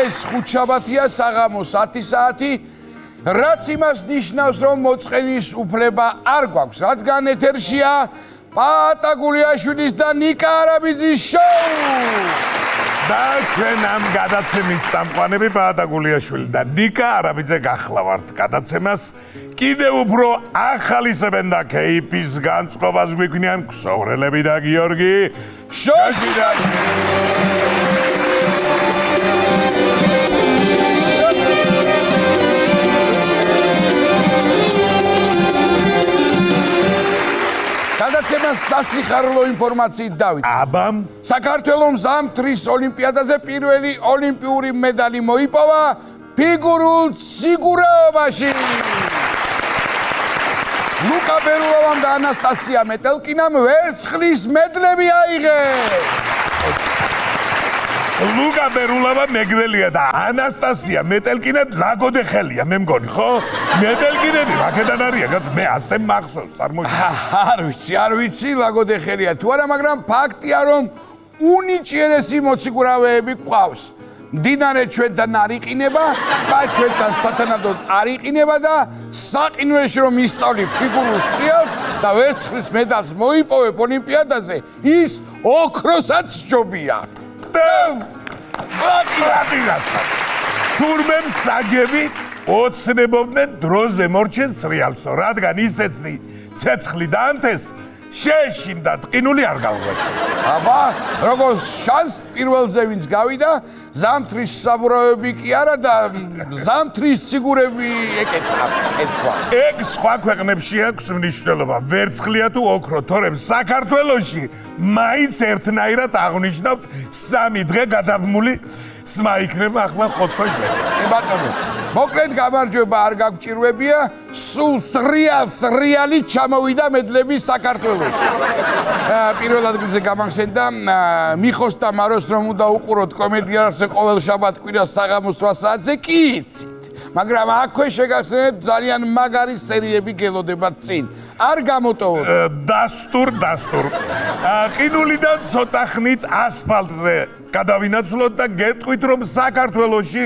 დღეს ხუთშაბათია საღამოს 10 საათი, რაც იმას ნიშნავს, რომ მოწყენის უფლება არ გვაქვს, რადგან ეთერშია პაატაგულიაშვილის და ნიკა არაბიძის შოუ. და ჩვენ ამ გადაცემის წამყვანები პაატაგულიაშვილი და ნიკა არაბიძე გახლავართ გადაცემას. კიდევ უფრო ახალისებენ და KP-ს განწყობას გვიქმნიან ქსოვრელები და გიორგი შოშიდაძე. გადაცემას სასიხარულო ინფორმაციით დავიწყო. აბამ საქართველოს ზამთრის ოლიმპიადაზე პირველი ოლიმპიური მედალი მოიპოვა ფიგურულ სიგურეობაში. ლუკა ბერულოვამ და ანასტასია მეტელკინამ ვერცხლის მედლები აიღეს. ლუკა ბერულოვა მეგრელია და ანასტასია მეტელკინა ლაგოდეხელია, მე მგონი, ხო? მეტელკინები რაკედან არიან, მე ასე მახსოვს, წარმოიდგინე. არ ვიცი ლაგოდეხელია თუ არა, მაგრამ ფაქტია, რომ უნიჭიერესი მოციგურავეები ყავს. მდინარე ჩვენთან არ იყინება, და ჩვენთან სათანადოდ არ იყინება და საყინველში რომ ისწავლი ფიგურულ სტრიალს და ვერცხლის მედალს მოიპოვებ ოლიმპიადაზე, ის ოქროსაც ჯობია. თურმე მსაჯები ოცნებობდნენ დროზე მორჩენს სრიალსო, რადგან ისეთი ცეცხლი დაანთეს, შეეშინდა ტყინული არ გავღვეცო. აბა, როგორც შანს პირველზე ვინც გავიდა, ზამთრის საბურავები კი არა და ზამთრის ციგურები ეკეთა, ეცვა. ეგ სხვა ქვეყნებში აქვს მნიშვნელობა, ვერცხლია თუ ოქრო, თორემ საქართველოში მაინც ერთნაირად აღნიშნავთ 3 დღე გადაბმული სმა იქნება ახლა ხოცვა იქნება. ბატონო, მოკლედ გამარჯვება არ გაგჭირვებია, სულ სრიალით ჩამოვიდა მედლები საქართველოში. პირველ ადგილზე გამახსენდა მიხოს და მაროს რომ უნდა უყუროთ კომედიას ყოველ შაბათ კვირას საღამოს 8 საათზე კი იცით. მაგრამ აქვე შეგახსენებთ ძალიან მაგარი სერიები გელოდებათ წინ. არ გამოტოვოთ. დასტურ. ყინულიდან ცოტა ხნით ასფალტზე გადავინაცვლოთ და გეტყვით, რომ საქართველოში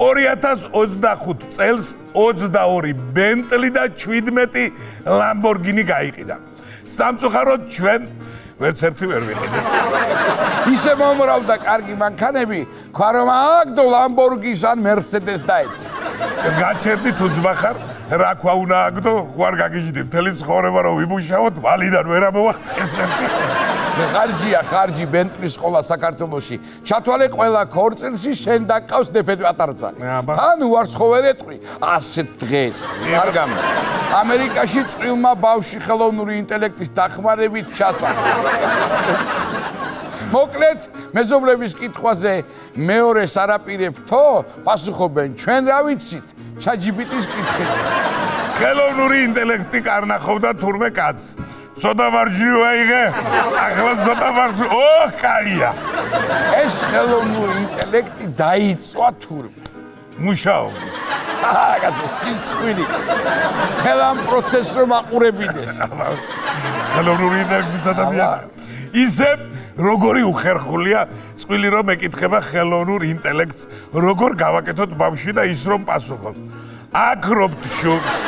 2025 წელს 22 ბენტლი და 17 ლამბორგინი გაიყიდა. სამწუხაროდ ჩვენ ვერც ერთი ვერ ვიყიდით. ისე მომრავდა კარგი მანქანები, ქვა რომ აგდო ლამბორგის ან მერსედეს დაეცა. გაჩერდი თუ ძმახარ, რა ქვა უნდა აგდო, ხوار გაგიჟდი, მთელი ცხოვრება რომ ვიბუშავოთ, ვალიდან ვერ ამოვარ ერთ-ერთი. ხარჯი ბენტლის სკოლა საქართველოში. ჩათვალე ყველა ქორწილში შენ დაკავს ნეფეთ ატარცალი. თან უარცხოვერ ეტყვი, ასეთ დღეს. არ გამა. ამერიკაში წვილმა ბავშვი ხელოვნური ინტელექტის დახმარებით ჩასახა. მოკლედ, მეზობლების კითხვაზე მეორეს არაპირებთო, პასუხობენ, ჩვენ რა ვიცით, ChatGPT-ს კითხეთ. ხელოვნური ინტელექტი კარნახობდა თურმე კაცს. ცოტა ვარჯი ვაიღე, ახლა ცოტა ვარჯი, კაია. ეს ხელოვნური ინტელექტი დაიწვა თურმე. მუშაობა. კაცო, სიცხვილი. თელამ პროცესს რომ აყურებიდეს. ხელოვნური ინტელექტის ადამიანი. ისე როგორი უხერხულია წვილი რომ ეკითხება ხელოვნურ ინტელექტს, როგორ გავაკეთოთ ბავშვი და ის რომ პასუხობს. აკრობთ შუქს.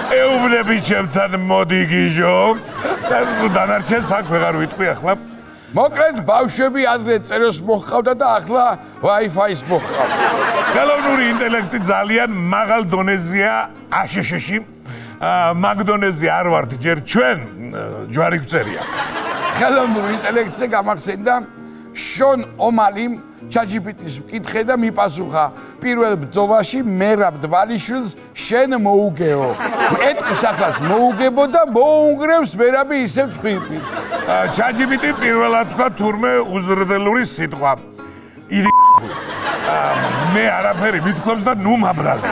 ეუბნები ჩემთან მოდი გიჟო და დანარჩენს აქ ვეღარ ვიტყვი ახლა. მოკლედ ბავშვები ადრე წეროს მოჰყავდა და ახლა Wi-Fi-ს მოჰყავს. ხელოვნური ინტელექტი ძალიან მაღალ დონეზეა აშშ-ში. მაგ დონეზე არ ვართ ჯერ ჩვენ ჯვარი გვწერია. ხელოვნურ ინტელექტზე გამახსენდა შონ ომალიმ ChatGPT-ს ვკითხე და მიპასუხა პირველ ბრძოლაში მერაბ დვალიშვილს შენ მოუგეო. ეტყვის ახლაც მოუგებო და მოუნგრევს მერაბი ისევ ხვირპილს. ChatGPT პირველად თქვა თურმე უზრდელური სიტყვა. მე არაფერი მithქვამს და ნუ მაბრალე.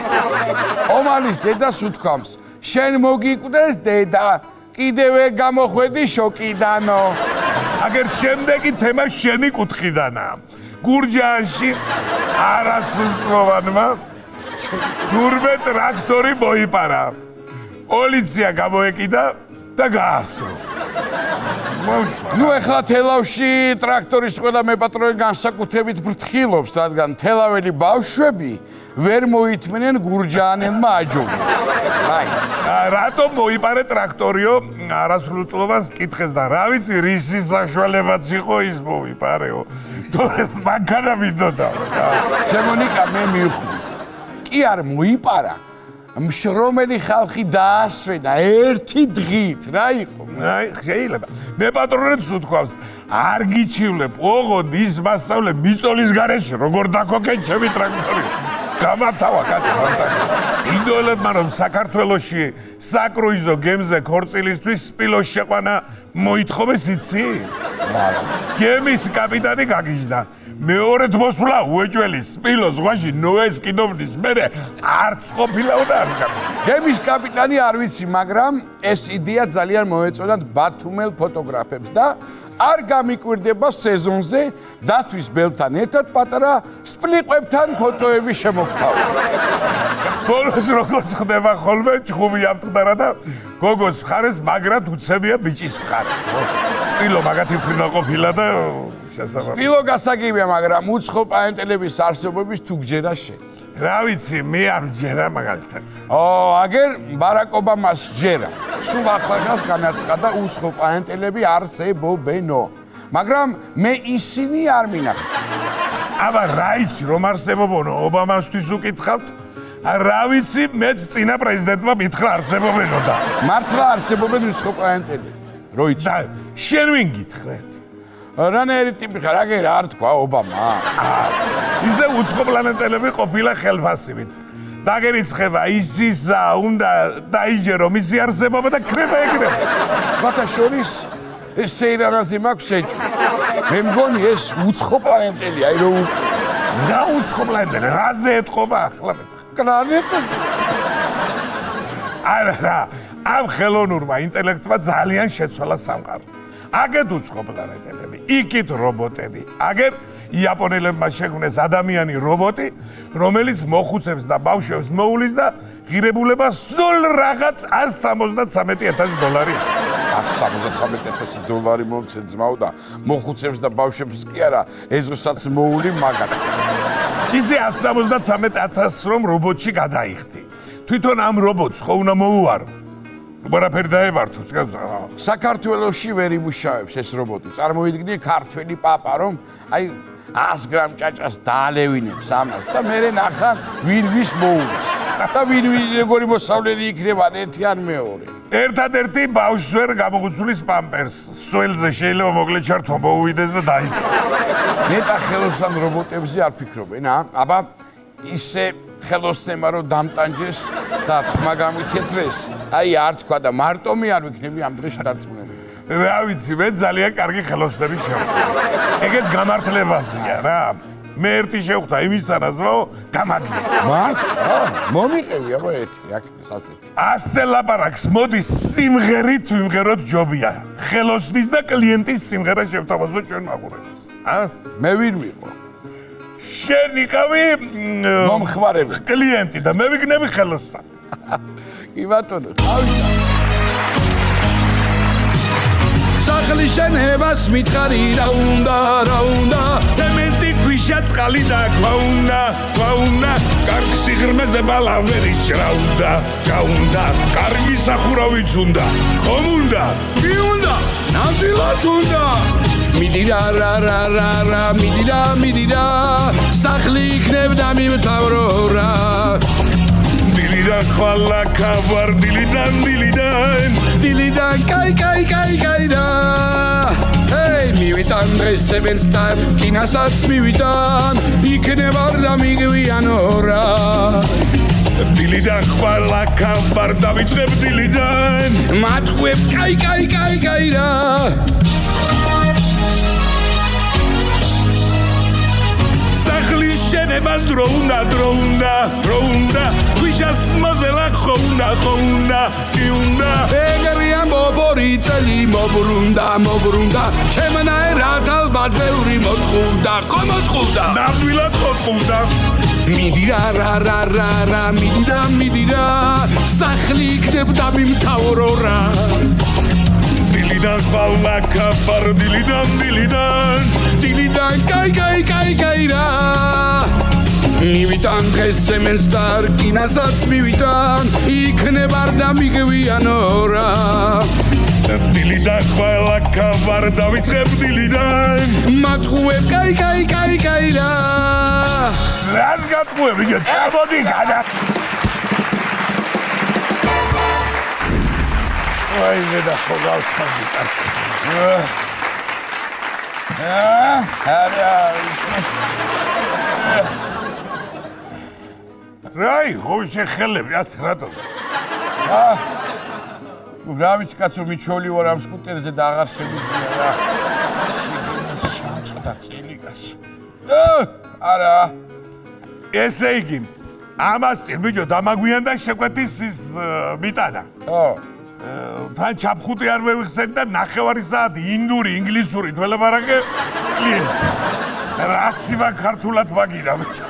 ომალის დედას უთქვამს შენ მოგიკვდეს დედა. კიდევ ვერ გამოხვედი შოკიდანო. აგერ შემდეგი თემა შენი კუთხიდანაა. გურჯაანში არასრულწლოვანმა თურმე ტრაქტორი მოიპარა. პოლიცია გამოეკიდა და გაასრო. ნუ ეხლა თელავში ტრაქტორის ყველა მეპატრონე განსაკუთრებით ფრთხილობს, რადგან თელაველი ბავშვები ვერ მოითმნენ გურჯაანელმა აჯობებს. რატომ მოიპარე ტრაქტორიო? არასრულწლოვანს კითხეს და რა ვიცი, რისი საშუალებაც იყო ის მოიპარეო. თორე მანქანა მინდოდა. შემონიკა მე მივხვდი. კი არ მოიპარა. მშრომელი ხალხი დაასვენა ერთი დღით, რა იყო? აი, შეიძლება. მე პატრონებს უთქვამს, არ გიჩივლებ, ოღონდ ის მასწავლე მიწოლის გარეშე, როგორ დაქოქენ ჩემი ტრაქტორი. გამათავა კაცი მარტა. ინდოელებმა რომ საქართველოში საკრუიზო გემზე ქორწილისთვის სპილოს შეყვანა მოითხოვეს იცი? გემის კაპიტანი გაგიჟდა. მეორედ მოსვლა უეჭველი სპილოს ზღვაში ნოეს კიდობნის მერე არც ყოფილა და არც გამი. გემის კაპიტანი არ ვიცი, მაგრამ ეს იდეა ძალიან მოეწონათ ბათუმელ ფოტოგრაფებს და არ გამიკვირდება სეზონზე დათვის ბელთან ერთად პატარა სპლიყვებთან ფოტოები შემოგთავაზ. ბოლოს როგორც ხდება ხოლმე ჭხუმი ამტყდარა და გოგოს ხარეს მაგრად უცებია ბიჭის ხარ. სპილო მაგათი ფრინა ყოფილა და სპილო გასაგებია, მაგრამ უცხო პაენტელების არსებობის თუ გჯერა შენ. რა ვიცი, მე არ ვჯერა მაგალითად. აგერ ბარაკ ობამას ჯერა. სულ ახლა განაცხადა უცხო პაენტელები არსებობენო. მაგრამ მე ისინი არ მინახავს. აბა რა იცი, რომ არსებობენო, ობამასთვის უკითხავთ? რა ვიცი, მეც წინა პრეზიდენტმა მითხრა არსებობენო და მართლა არსებობენ უცხო პაენტელები. რო იცი? შენ ვინ გითხრეთ? რანაირი ტიპი ხარ, აგერ არ თქვა ობამა. ისე უცხო პლანეტელები ყოფილა ხელფასივით. დაგერიცხება ისისა უნდა დაიჯერო მისი არსებობა და ქრება ეგრევე. სხვათა შორის ეს სეირანაზე მაქვს ეჭვი. მე მგონი ეს უცხო პლანეტელი, აი რო რა უცხო პლანეტელი, რაზე ეთყობა ახლა მე? პლანეტები. არა, ამ ხელოვნურმა ინტელექტმა ძალიან შეცვალა სამყარო. აგერ უცხო პლანეტელები, იქით რობოტები, აგერ იაპონელებმა შექმნეს ადამიანი რობოტი, რომელიც მოხუცებს და ბავშვებს მოულის და ღირებულება სულ რაღაც $173,000. $173,000 მომცენ ძმაო და მოხუცებს და ბავშვებს კი არა, ეზოსაც მოული მაგათ. ისე $173,000 რომ რობოტში გადაიხდი. თვითონ ამ რობოტს ხო უნდა მოუარო. ვარაფერი დაებართო, საქართველოში ვერ იმუშავებს ეს რობოტი. წარმოიდგინე ქართველი პაპა, რომ აი 100 გრამ ჭაჭას დაალევინებს ამას და მერე ნახა ვინ ვის მოულის. და ვინ როგორი მოსავლელი იქნება ერთი ან მეორე. ერთადერთი ბავშვს ვერ გამოუცვლის პამპერს. სველზე შეიძლება მოკლედ ჩართო მოუვიდეს და დაიწოს. ნეტა ხელოსან რობოტებზე არ ფიქრობენ, აბა ისე ხელოსნებმა რომ დამტანჯეს და თმა გამithეთრეს, აი არ თქვა და მარტომი არ ვიქნები ამ დღეს დარწმუნებული. რა ვიცი, მე ძალიან კარგი ხელოსნები შევხვდა. ეგეც გამართლებაზეა რა. მე ერთი შევხვდა იმისთანაზო, გამაგია. მართლა? მომიყევი აბა ერთი, აქ სასეთი. ასე ლაპარაკს, მოდი სიმღერით ვიმღეროთ ჯობია. ხელოსნის და კლიენტის სიმღერა შევთავაზო ჩვენ მაყურებელს. მე ვინ ვიყო? შენ იყავი მომხმარებელი, კლიენტი და მე ვიქნები ხელოსანი. კი ბატონო, თავიდან. სახლის შენებას მითხარი რა უნდა ცემენტი ქვიშა წყალი და გვაუნდა კარგ სიღრმეზე ბალავერის ჭრაუნდა კარგი სახურავიც უნდა ხომ უნდა კი უნდა ნამდვილად უნდა მიდი რა მიდიდა სახლი იქნებდა მიმთავრო რა დილიდან ხვალა ქავარ დილიდან კაი და ჰეი მივიტან დღეს სევენსთან კინასაც მივიტან იქნება და მიგვიანო რა დილიდან ხვალა ქავარ დავიწყებ დილიდან მათხვებ კაი რა სახლის შენებას დრო უნდა ქვიშას მოზელა ხო უნდა კი უნდა ეგრიან ბობორი წელი მოგრუნდა ჩემნაირად ალბათ ბევრი მოთხოვდა ნამდვილად მოთხოვდა მიდი რა მიდი სახლი იქნებდა მიმთავრო რა დილიდან ხვალა კაფარ დილიდან კაი რა მივიტან დღეს სემენს და რკინასაც მივიტან იქნება და მიგვიანო რა დილიდან ხვალა კაფარ დავიწყებ დილიდან მათხოვებ კაი რა რას გატყუებ იგი ჩამოდი გადა აი ზედა ხოგავთები კაცი რაი ხო შეხელები რაც რატო რა ვიცი კაცო მიჩოლი ვარ ამ სკუტერზე და აღარ შემიძლია რა შეგინოს ჩამწყდა წელი კაცო არა ესე იგი ამას ბიჭო დამაგვიანდა შეკვეთის ის მიტანა თან ჩაფხუტი არ მევიხსენ და ნახევარი საათი ინდური ინგლისური თველებარაკე კლიენტს რაცი ქართულად მაგირა ბიჭო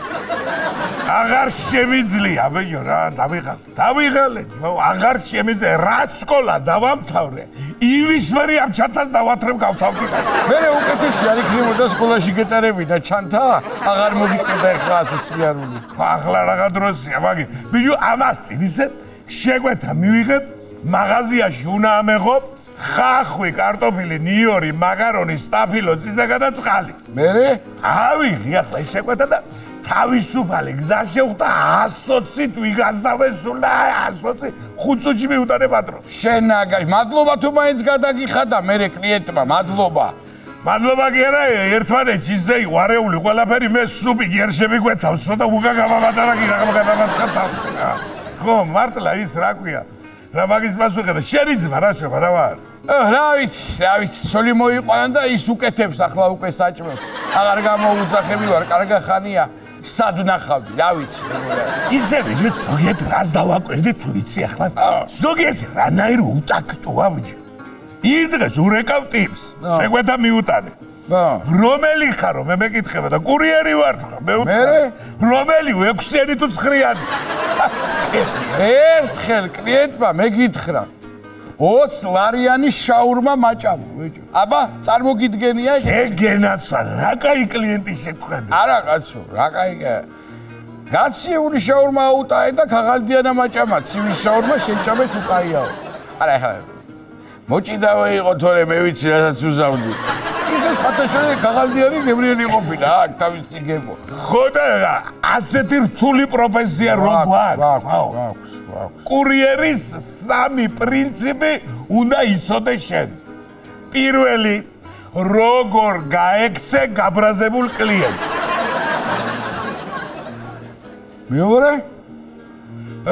აღარ შემიძლია ბიჭო რა დავიღალეთ აღარ შემიძლია რაც სკოლა დავამთავრე ინგლისური ამ ჩათას დავათრებ გავთავდი მე უკეთესი არ იქნებოდა სკოლაში გეტარები და ჩანთა აღარ მოგიწევდა ეხლა ასე სიარული ახლა რაღა დროსია მაგი ბიჭო ამას წინ ისე შეგვეთა მივიღებ მაღაზიაში უნდა ამეღო ხახვი, კარტოფილი, ნიორი, მაკარონი, სტაფილო, წიწაკა და წყალი. მერე? ავიღი ახლა შეკვეთა და თავისუფალი გზა შეხვდა 120 ვიგაზავესულა 120 5 წუთში მიუტანე პატრონს. შენ აგაში, მადლობა თუ მაინც გადაგიხადა მერე კლიენტმა, მადლობა. მადლობა კი არა, ერთმანეთში ისე ვარეული ყველაფერი მე სუპი გერშები გვეთავს და უგა გამავატარა კი რა გადამასხა თავს. ხო, მართლა ის რა ქვია. რა მაგის პასუხი და შენი ძმა რა შევა რა ვარ? რა ვიცი, ცოლი მოიყვანა და ის უკეთებს ახლა უკვე საჭმელს. აღარ გამოუძახები ვარ, კარგა ხანია. სად ვნახავდი, რა ვიცი. ისევე ზოგიერთი რას დავაკვირდი თუ იცი ახლა? ზოგიერთი რანაირ უტაქტოა ბიჭო. ირდღეს ურეკავ ტიპს, შეგვეთა მიუტანე. რომელი ხარო მე მეკითხება და კურიერი ვარ თქვა მე რომელი 6-იანი თუ 9-იანი ერთხელ კლიენტმა მეკითხრა 20 ლარიანი შაურმა მაჭამა ბიჭო აბა წარმოგიდგენია შეგენაცვა რა კაი კლიენტი შეგხვედი არა კაცო რა კაი გაციული შაურმა აუტაე და ქაღალდიანა მაჭამა ცივი შაურმა შეჭამე თუ კაიაო არა ხა მოჭიდავე იყო თორე მე ვიცი რასაც უზავდი ისე სხვადასხვა ქაღალდიანი გებრიელი ყოფილა აქ თავისი გემო ხო და ასეთი რთული პროფესია რო გვაქვს კურიერის 3 პრინციპი უნდა იცოდე შენ პირველი როგორ გაექცე გაბრაზებულ კლიენტს მეორე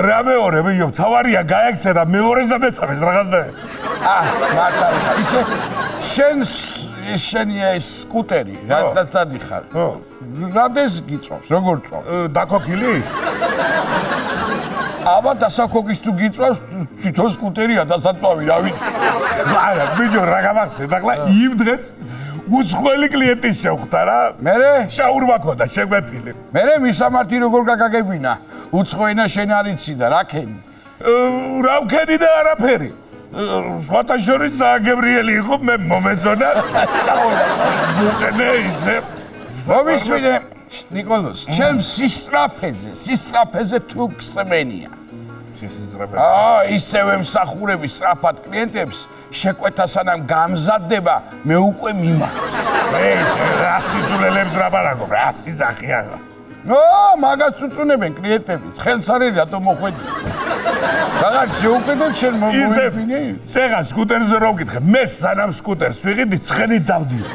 რა მეორე ბიჭო თავარია გაექცე და მეორეს და მეცამეს რაღაც და მართალია ისე შენია ეს სკუტერი რადგან დადიხარ რადეს გიწევს როგორ წევს დაქოქილი აბა დასაქოქის თუ გიწევს თვითონ სკუტერია დასაწვავი რა ვიცი არა ბიჭო რა გამახსენდა ახლა იმ დღეს უცხოელი კლიენტი შევხვდა რა მერე შაურმა ქონდა შეგვეთილი მერე მისამართი როგორ გაგაგებინა უცხოენა შენ არ იცი და რა ქენი რა ვქენი და არაფერი სხვათა შორის გებრიელი იყო მე მომეწონა ბუყენე ისე მომისმინე ნიკოლოზ ჩემ სისტრაფეზე თუ ქსმენია ისევე მსახურები სწრაფად კლიენტებს შეკვეთა სანამ გამზადდება მე უკვე მიმარს რა სიზულელებს რა ბარაგობ რა სიძახია მაგას წუწუნებენ კლიენტები ხელს არის რატო მოხვედი რაღაც შეუკეთეთ შენ მოგვიფინე ცეღა სკუტერზე რო ვკითხე მე სანამ სკუტერს ვიყიდი ცხენით დავდიო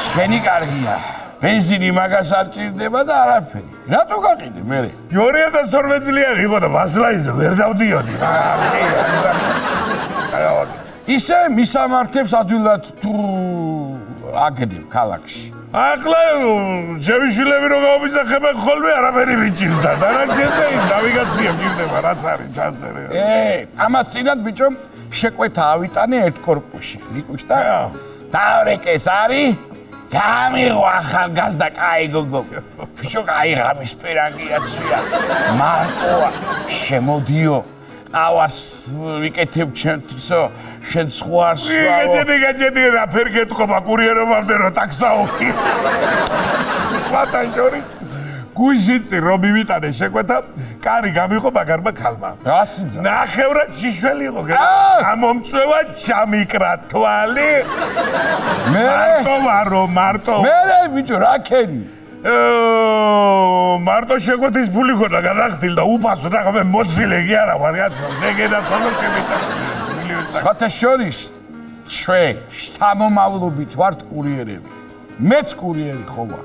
ცხენი კარგია ბენზინი მაგას არ ჭირდება და არაფერი რატო გაყიდე მე 2012 წლიანი იყო და ბასლაიზე ვერ დავდიოდი ისე მისამართებს ადვილად თუ აგდებ ქალაქში ახლა შევიშვილები რო გაუბიძახებენ ხოლმე არაფერი მიჭირდა და რა შეიძლება ის ნავიგაცია მჭირდება რაც არის ჩანწერი ამას წინათ ბიჭო შეკვეთა ავიტანე ერთ კორპუსში ნიკუშ და დავრეკეს არის გამიღო ახალგაზრდა კაი გოგო ბიჭო კაი ღამის პერანგია ცვია მარტოა შემოდიო ყავას ვიკეთებ ჩემთვისო შენ სხვას ვიკეთები რა ფერგეთყობა კურიერობამდე რო ტაქსაობი სხვათან შორის გუშინწი რომ მივიტანე შეკვეთა კარი გამიყო მაგარმა ქალმა რასიძა ნახევრად შიშველი იყო გამომწვევა ჩამიკრა თვალი მარტო მე ბიჭო რა ქენი მარტო შეკვეთის ფული ხოდა გადახდილ და უფასო და ხომ მოცილე კი არა ვარიაცო ზეგედა ხოლმე ჩემიტა სხვათა შორის ჩვენ შთამომავლობით ვართ კურიერები მეც კურიერი ხო ვარ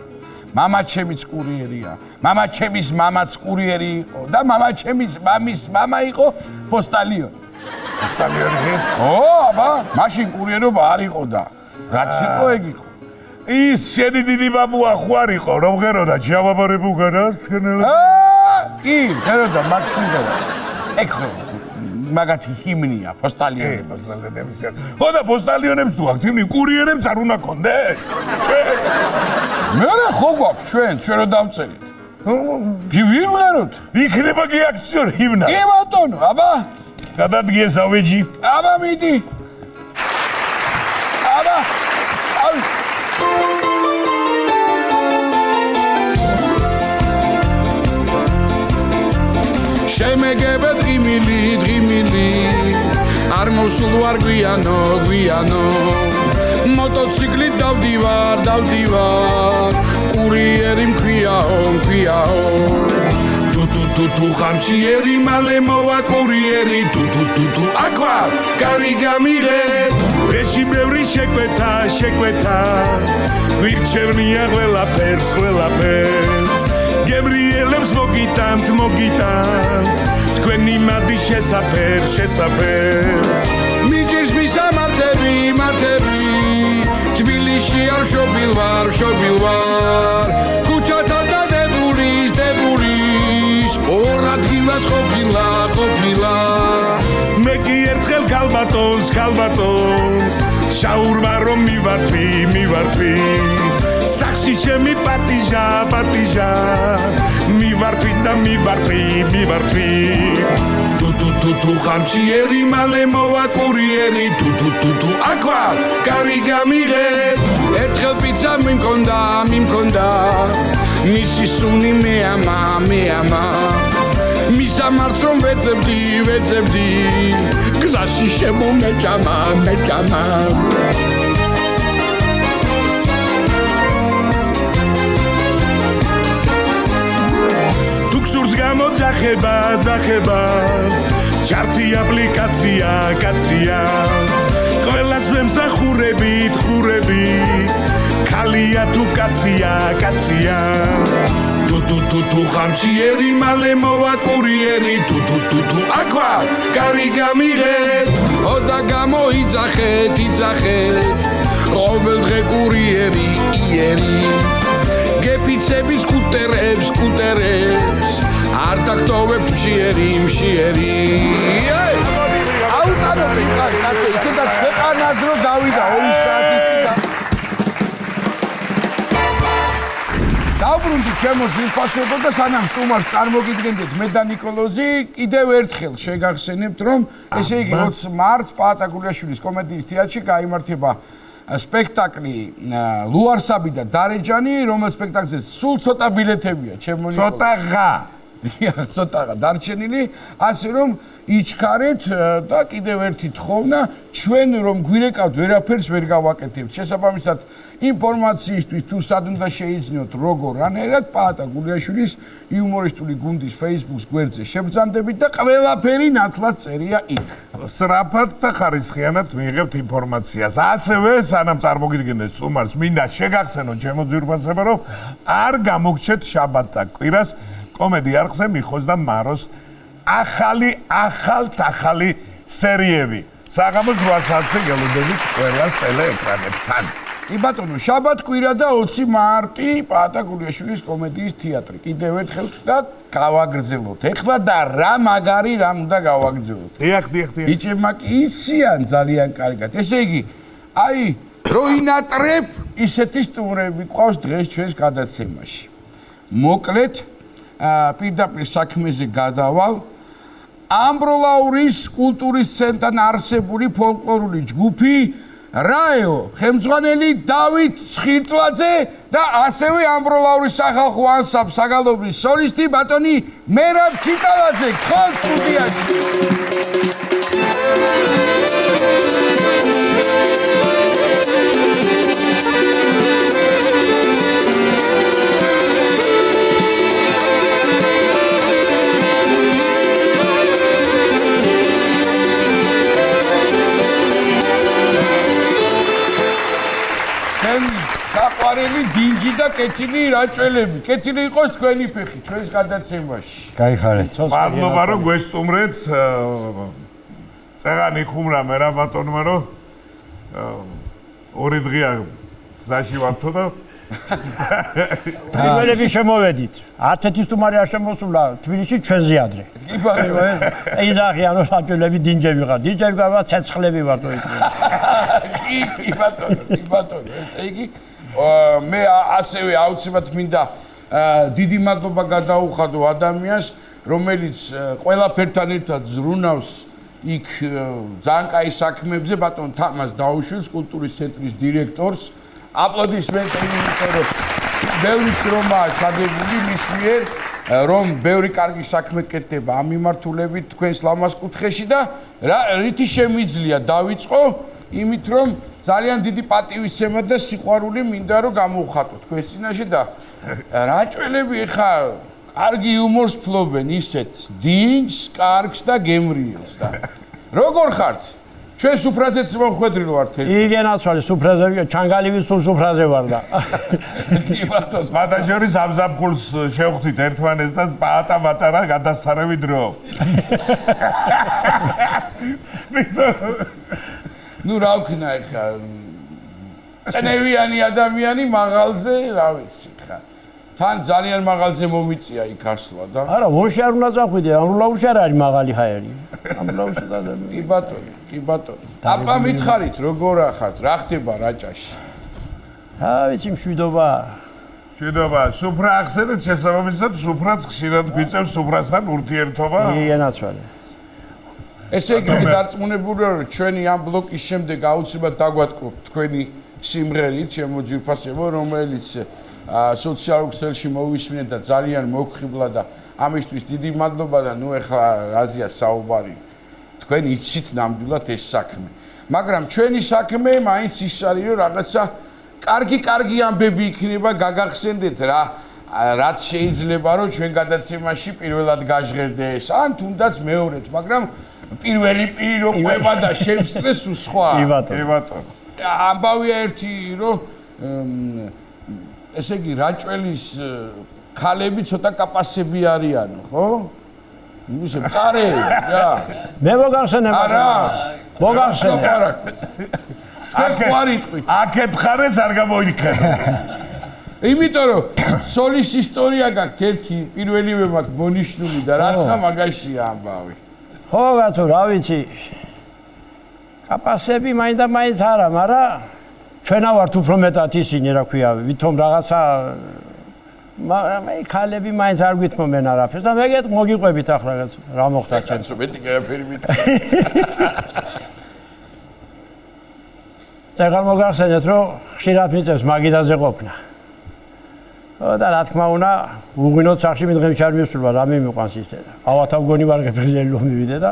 მამა ჩემიც კურიერია მამა ჩემის მამაც კურიერი იყო და მამა ჩემის მამის მამა იყო პოსტალიონი აბა მაშინ კურიერობა არ იყო და რაც იყო ეგ იყო ის შენი დიდი მამუა ხო არ იყო რომ ღეროდა ჯავაბარებუ გარას კი ღეროდა მაქსიმდელას ეგ ხო მაგათი ჰიმნია პოსტალიონების ხო და პოსტალიონებს თუ აქ ჰიმნი კურიერებს არ უნდა კონდეს მე ხო გვაქვს ჩვენ რო დავწერეთ კი ვიმღეროთ იქნება კი აქციო ჰიმნა კი ბატონო აბა გადადგეს ავეჯი აბა მიდი აბა აი შემეგებე დღიმილი არ მოსულ ვარ გვიანო მოტოციკლით დავდივარ კურიერი მქვიაო თუ ხამშიერი მალე მოვა კურიერი თუ აკვა კარი გამიღე ეში ბევრი შეკვეთა ვირჩევნია ყველაფერს გებრიელებს მოგიტანთ თქვენი მადი შესაფერს მიჭირს მისამართები თბილისში არ შობილ ვარ ქუჩათა და დებულის ორ ადგილას ყოფილა მე კი ერთხელ ქალბატონს შაურმა რომ მივართვი სახში შემიპატიჟა მივართვი თუ ხამშიერი მალე მოვა კურიერი თუ აკვა კარი გამიღე ერთხელ პიცა მიმქონდა მისი სუნი მეამა მისამართს რომ ვეძებდი გზაში შემომეჭამა სურს გამოძახება ჩარტი აპლიკაცია ყველას ვემსახურებით ქალია თუ კაცია თუ ხამშიერი მალე მოვა კურიერი თუ აკვა კარი გამიღე ოდა გამოიძახეთ ყოველ დღე კურიერი იერი გეფიცები სკუტერებს არ დაგტოვებ მშიერი აუტანო კაცო ისედაც ქვეყანა დრო გავიდა 2 საათით დაუბრუნდი ჩემო ძილფასებო და სანამ სტუმარს წარმოგიდგენდეთ მე და ნიკოლოზი კიდევ ერთხელ შეგახსენებთ რომ ესე იგი 20 მარტს პაატა გულიაშვილის კომედიის თეატრში გაიმართება სპექტაკლი ლუარსაბი და დარეჯანი რომელ სპექტაკლზე სულ ცოტა ბილეთებია ჩემო ნიკოლოზი ცოტაა დარჩენილი ასე რომ იჩქარეთ და კიდევ ერთი თხოვნა ჩვენ რომ გვირეკავთ ვერაფერს ვერ გავაკეთებთ შესაბამისად ინფორმაციისთვის თუ სად უნდა შეიძინოთ როგორ რანაირად პაატა გულიაშვილის იუმორისტული გუნდის Facebook-ს გვერდზე შევბრძანდებით და ყველაფერი ნათლად წერია იქ სწრაფად და ხარისხიანად მიიღებთ ინფორმაციას ასევე სანამ წარმოგიდგენთ სტუმარს მინდა შეგახსენოთ ჩემო ძვირფასებო რომ არ გამოგჩეთ შაბათს და კვირას კომედი არხზე მიხოს და მაროს ახალი სერიები. საღამოს 8 საათზე გელოდებით ყველას ტელეეკრანებთან. კი ბატონო, შაბათ კვირა და 20 მარტი პაატა გულიაშვილის კომედიის თეატრი. კიდევ ერთხელ და გავაგრძელოთ. ეხლა და რა მაგარი რამ უნდა გავაგრძელოთ. დიახ. ბიჭებმა კი იციან ძალიან კარგად. ესე იგი, აი, რო ინატრებ, ისეთი სტუმრები ყავს დღეს ჩვენს გადაცემაში. მოკლედ, პირდაპირ საქმეზე გადავალ. ამბროლაურის კულტურის ცენტრთან არსებული ფოლკლორული ჯგუფი რაეო, ხელმძღვანელი დავით ცხირტლაძე და ასევე ამბროლაურის სახალხო ანსამბლის საგალობლის სოლისტი ბატონი მერაბ ჩიტალაძე გხდათ სტუდიაში. საყვარელი დინჯი და კეთილი რაჭველები. კეთილი იყოს თქვენი ფეხი ჩვენს გადაცემაში. გაიხარეთ. მადლობა რომ გვესტუმრეთ. წეგანი ხუმრა მერაბ ბატონმა რომ ორი დღეა გზაში ვართო და პირველები შემოვედით. 11 სტუმარი არ შემოსულა თბილისში ჩვენზე ადრე. კი ბატონო. ეიზახიან რომ რაჭველები დინჯები ვარ. დინჯები ვარ, ცეცხლები ვარ თო იქ. კი ბატონო, ესე იგი მე ასევე აუცილებლად მინდა დიდი მადლობა გადაუხადო ადამიანს, რომელიც ყველაფერთან ერთად ზრუნავს იქ ძალიან კაი საქმეებზე, ბატონ თამაზ დაუშვილს, კულტურის ცენტრის დირექტორს. აპლოდისმენტები, იმიტომ რომ ბევრი შრომაა ჩადებული მის მიერ, რომ ბევრი კარგი საქმე კეთდება ამ მიმართულებით თქვენს ლამაზ კუთხეში და რითი შემიძლია დავიწყო იმით რომ ძალიან დიდი პატივისცემა და სიყვარული მინდა რომ გამოვხატო თქვენს წინაშე და რაჭველები ხა კარგი იუმორს ფლობენ ისეთ დინჯს, კარგს და გემრიელს და როგორ ხართ? ჩვენ სუფრაზეც მომხვედრილ ვართ ერთ. იგენაცვალე სუფრაზე, ჩანგალივი სუფრაზე ვარ და. ბატონო, მადაჟორის ამზაფხულს შევხვდით ერთმანეთს და პატარ-პატარა გადასარევი დრო. ნუ რა ვქნა ხა წნევიანი ადამიანი მაღალზე რა ვიცი ხა თან ძალიან მაღალზე მომიწია იქ ასვლა და არა ვოში არ უნდა წახვიდე ამბროლაურში არ არის მაღალი ჰაერი ამბროლაურში და კი ბატონო აპა მითხარით როგორ ახართ რა ხდება რაჭაში ვიცი მშვიდობა სუფრა ახსენეთ შესაბამისად სუფრაც ხშირად გვიწევს სუფრასთან ურთიერთობა იგენაცვალე ესე იგი დარწმუნებულია რომ ჩვენი ამ ბლოკის შემდეგ აუცილებლად დაგვატკბობთ თქვენი სიმღერით შემოძვირფასებო რომელიც სოციალურ ქსელში მოვისმინეთ და ძალიან მოგხიბლა და ამისთვის დიდი მადლობა და ნუ ეხლა რაზეა საუბარი თქვენ იცით ნამდვილად ეს საქმე მაგრამ ჩვენი საქმე მაინც ის არის რომ რაღაცა კარგი ამბები იქნება გაგახსენდეთ რაც შეიძლება რომ ჩვენ გადაცემაში პირველად გაჟღერდეს ან თუნდაც მეორედ მაგრამ პირველი პირი რო ყვება და შემსწრეს სხვა კი ბატონო ამბავია ერთი რომ ესე იგი რაჭველის ქალები ცოტა კაპასები არიანო ხო? ისე მწარე რა მე მოგახსენებ არა მოგახსენებ აქეთ ხარეს არ გამოიქნა იმიტომ რომ სოლის ისტორია გაქვთ ერთი პირველივე მაქვს მონიშნული და რაც ხა მაგაშია ამბავი ხო ბატონო რა ვიცი კაპასები მაინც და მაინც არა მაგრამ ჩვენა ვართ უფრო მეტად ისინი რა ქვია ვითომ რაღაცა მაგრამ ქალები მაინც არ გვითმობენ არაფერს და მეგეთ მოგიყვებით ახლა რა მოხდა ჩვენ კაცო მეტი გერაფერი მითხრა წეგარ მოგახსენეთ რომ ხშირად მიწევს მაგიდაზე ყოფნა და რა თქმა უნდა უღვინოთ სახში მე დღემ չარ მისულვა რა მიმიყვანს ის და ავათავ გონი ვარ გეფრიელი რომ მივიდე და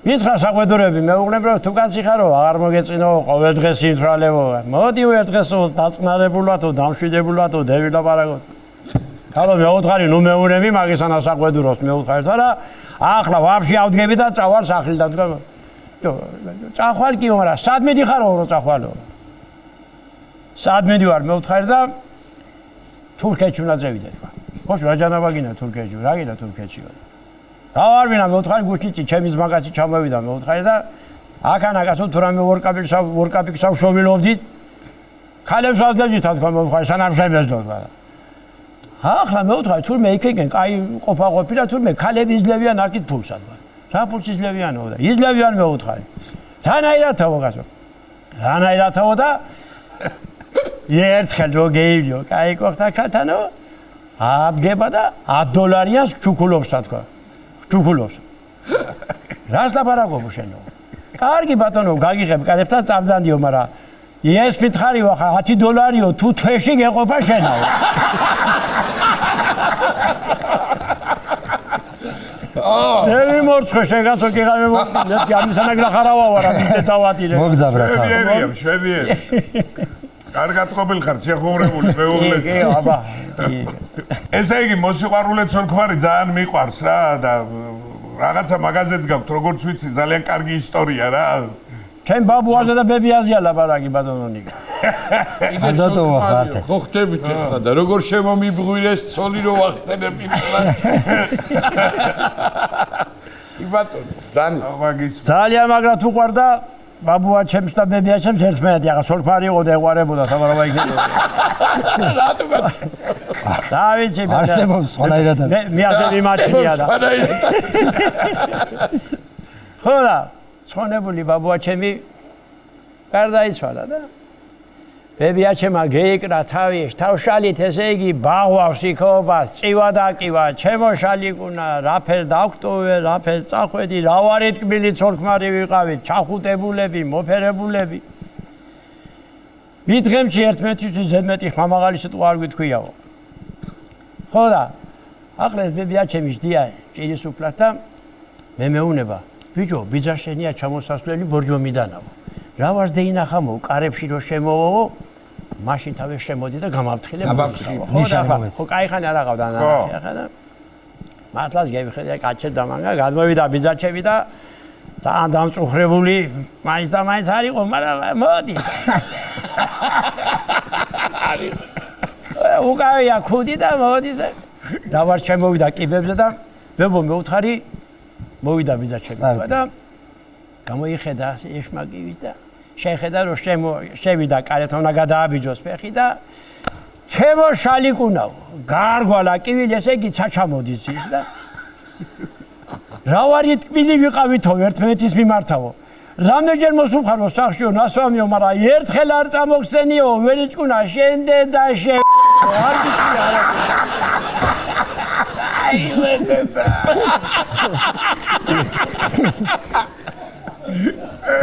მითხრა საყვედურები მეუბნებ რომ თუ კაცი ხარო აღარ მოგეწინო ყოველ დღეს იმთვალებო მოდი ერთ დღესო დაწნარებულათო დამშვიდებულათო დევილაპარაკოთ ხარო მეუთხარი ნუ მეუნები მაგისანა საყვედუროს მეუთხარი და ახლა ვაფშე ავდგები და წავარ სახლიდან წახვალ კი მაგრამ სად მიდიხარო რომ წახვალო სად მიდივარ მეუთხარი და თურქეთში უნდა წევიდე თქვა ხო რა ჯანაბა გინდა თურქეთში რა გინდა თურქეთში დავარ ვინა მეუთხარი გუშინი ჩემის მაგასი ჩამოვიდა მეუთხარი და აქანაკაცო თუ რამე ვორკაპიკს ავშოვილობდით ქალებს ვაძლებდით თქვა მეუთხარი სანამ შემეძლოთ ახლა მეუთხარი თურმე იქიდან კაი ყოფა-ყოფი და თურმე ქალები იძლევიან აქეთ ფულსად რა ფულს იძლევიანო და იძლევიან მეუთხარი თანაირათაო კაცო თანაირათაო და ერთხელ რო გეივლიო კაი ყოფთა ქათანო აბგება და $10 ჩუქულობს თქვა. ჩუქულობს. რას ლაპარაკობ შენო? კარგი ბატონო, გაგიღებ კარებთან წამძანდიო, მაგრამ ეს მითხარი ვახა $10-ო თუ თვეში გეყოფა შენაო. ნელი მორცხე შეგაცო კიღავე მოკინეთ გამისანაგრა ხარავა ვარა მიწეთავატირე. მოგზავრა ხა. შვენიერი. კარგად ყოფილ ხარ, შეხუმრებული მეუღლეს. კი, აბა. ესე იგი მოსიყვარულე ცოლ-ქმარი ძალიან მიყვარს რა და რაღაცა მაგაზეც გაქვთ, როგორც ვიცი, ძალიან კარგი ისტორია რა. ჩემ ბაბუაზე და ბებიაზეა ლაპარაკი ბატონო ნიკა. აზატო ხარ. ხო ხდებით ახლა და როგორ შემომიბრუნეს ცოლი რო ახსენე პირველად. ბატონო, მაგის ძალიან მაგრად უყვარდა ბაბუა ჩემს და ბებია ჩემს ერთმანეთი, ახლა სოლფარი იყო და ეყარებოდა სამარობა იქნება. რატომაც დავიცი ბატონო. არსებობს სხვანაირად. მე ასე მიმაჩნია და. ხო და ცხონებული ბაბუა ჩემი გარდაიცვალა და ბებია ჩემა გეიკრა თავის თავშალით, ესე იგი ბაღვავს იქობას, წივა დაკივა, ჩემო შალიკუნა, რაფერ დაგტოვე, რაფერ წახვედი, რა ვარი თკბილი ცოლ-ქმარი ვიყავით, ჩახუტებულები, მოფერებულები. მითხემში ერთმანეთისთვის ზედმეტი ხმამაღალი სიტყვა არ გითქვიაო. ხო და ახლა ეს ბებია ჩემი ჯდია ჭირის უფლად და მე მეუნება ბიჭო, ბიძა შენია ჩამოსასვლელი ბორჯომიდანავო. რა ვარ დეინახამო, კარებში რო შემოვო, მაშინ თავი შემოდი და გამავთხილე. ხო და ხო, кайხანი არ აღავდა ნახე ახლა და მართლაც გევიხედე კაჩე დამანგა, გადმოვიდა ბიძაჩები და ძალიან დამწუხრებული, მაინც და მაინც არ იყო, მაგრამ მოდი. უკავია ქუდი და მოდის. რა ვარ შემოვიდა კიბებზე და ბებო მეუთხარი მოვიდა ბიძაჩები და გამოიხედა ეშმაკივით და შეხედა რომ შევიდა კარეთთან უნდა გადააბიჯოს ფეხი და ჩემო შალიკუნავ გარგვალა კივილი ესე იგი ჩაჩამოდის ის და რა ვარი თკბილი ვიყავითო ერთმანეთის მიმართავო რამდენჯერ მოსუხარო სახშიო ნასვამიო მაგრამ ერთხელ არ წამოგხსენიო ვერიჭკუნა შენდე და შე არ გიქია აი ვენდა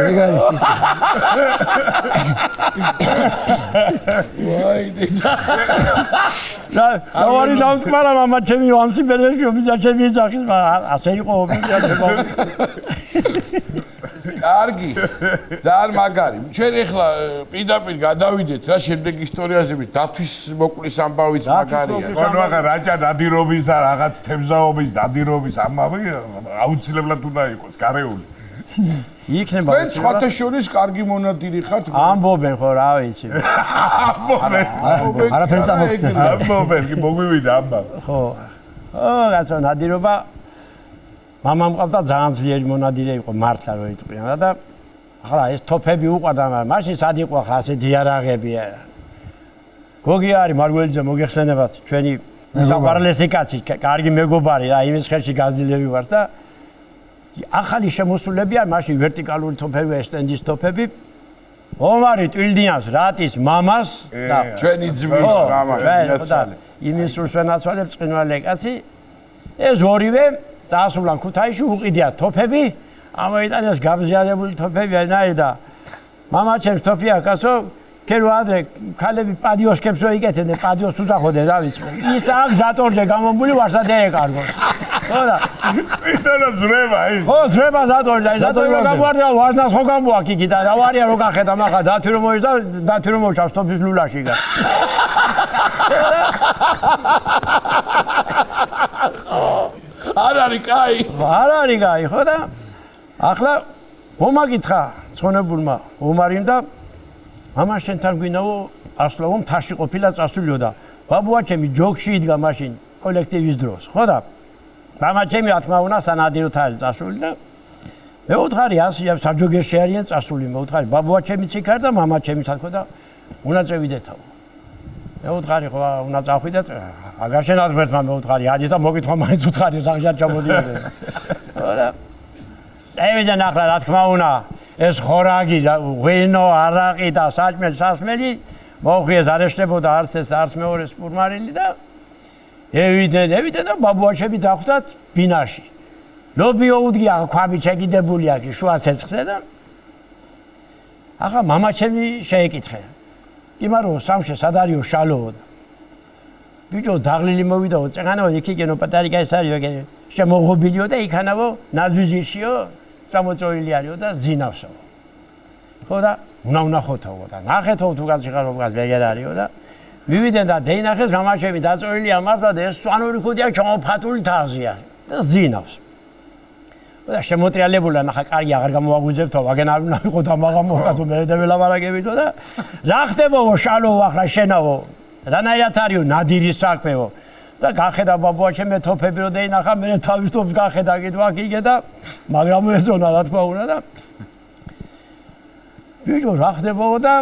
ეგარი სიტყვა. ვაი დედა. რა ვარი დამკმარა მამა ჩემი ამსი ბერეშო ბიძა ჩემი ძახის ასე იყო ბიძა ჩემო. კარგი. ძალიან მაგარი. ჩვენ ახლა პირდაპირ გადავიდეთ რა შემდეგ ისტორიაზე დათვის მოკლის ამბავიც მაგარია. ხო ახლა რაჭა ნადირობის და რაღაც თემზაობის ნადირობის ამბავი აუცილებლად უნდა იყოს გარეული. იქნება თქვენ სხვათა შორის კარგი მონადირი ხართ? ამბობენ ხო რა ვიცი. ამბობენ. არაფერი წამოგხსნეს. ამბობენ, კი მოგვივიდა ამბავი. ხო. რაცა ნადირობა მამამ მყავდა ძალიან ძლიერი მონადირე იყო მართლა რო იტყვიან და ახლა ეს თოფები უყვარდა მაგრამ მაშინ სად იყო ახლა ასეთი იარაღები. გოგი არის მარგველიძე მოგეხსენებათ ჩვენი საყვარლესი კაცი, კარგი მეგობარი რა იმის ხელში გაზრდილები ვარ და ახალი შემოსულები არ მაშინ ვერტიკალური თოფები, ესტენდის თოფები. ომარი ტვილდიანს, რატის მამას და ჩვენი ძმის მამა ინაცვალე. იმის სულს ვენაცვალებ წინვალე კაცი. ეს ორივე წასულან ქუთაისში უყიდიათ თოფები. ამოიტანეს გამზიარებული თოფები არნაირი და მამა ჩემს თოფია კაცო ქერო ადრე ქალები პადიოსკებს რო იკეთებდნენ, პადიოს უდახოდნენ რა ვიცი. ის აქ ზატორჯე გამომბული ვარსა დაეკარგოს. ხო და იტანა ზრება აი. ხო, ზრება ზატორი და ზატორი რო გაგვარდა ვარდას ხო გამოაქ იქი და რა ვარია რო გახედა მაგა დათვი რომ მოის და დათვი რომ მოჩავს თოფის ლულაში გა. არ არის კაი. არ არის კაი ხო და ახლა მომაკითხა ცხონებულმა ომარიმ და მამა შენთან გვინაო ასლავო მთაში ყოფილა წასულიო და ბაბუა ჩემი ჯოგში იდგა მაშინ კოლექტივის დროს ხო და მამა ჩემი რა თქმა უნდა სანადიროთ არის წასული და მე უთხარი ასია საჯოგერში არიან წასული მე უთხარი ბაბუა ჩემიც იქ არის და მამა ჩემიც აქ და უნდა წევიდეთაო მე უთხარი ხო უნდა წავხვიდეთ აგარ შენადმერთმა მე უთხარი ადი და მოგითხო მაინც უთხარი სახშად ჩამოდიოდნენ ხო და დავიდა ნახლა რა თქმა უნდა ეს ხორაგი ღვინო არაყი და საჭმელი სასმელი მოხიეს არ ეშლებოდა არც ეს არც მეორე სპურმარილი და ევიდენ და ბაბუაჩები დახვდათ ბინაში. ლობიო უდგია ქვაბი შეგიდებულია კი შუა ცეცხლზე და ახლა მამაჩემი შეეკითხა. კი მაგრამ სამშე სად არისო შალოო და ბიჭო დაღლილი მოვიდაო წეგანაო იქიგენო პატარიკა ეს არისო შემოღობილიო და იქანავო ნაძვიზიშიო სამოწოილი არისო და ზინავსო. ხო და უნახოთაო და ნახეთო თუ გაციხარობგას ვეგერ არისო და მივიდენ და დეინახეს მამაჩემი დაწოილია მართლა და ეს სვანური ხუდია ჩამოფხატული თაღზია და ზინავს. და შემოტრიალებულა ნახა კარგი აღარ გამოაგვიძებთო ვაგენ არ უნდა იყო და მაღამ მოგაცო მე და ველაპარაკებითო და რა ხდებაო შალოო ახლა შენავო რანაირად არისო ნადირის საქმეო და გახედა ბაბუაჩემ თოფები რო დეინახა მე თავის თოფს გახედა კიდვა კიდე და მაგრამ ესონა რა თქმა უნდა და ბიჭო რა ხდებაო და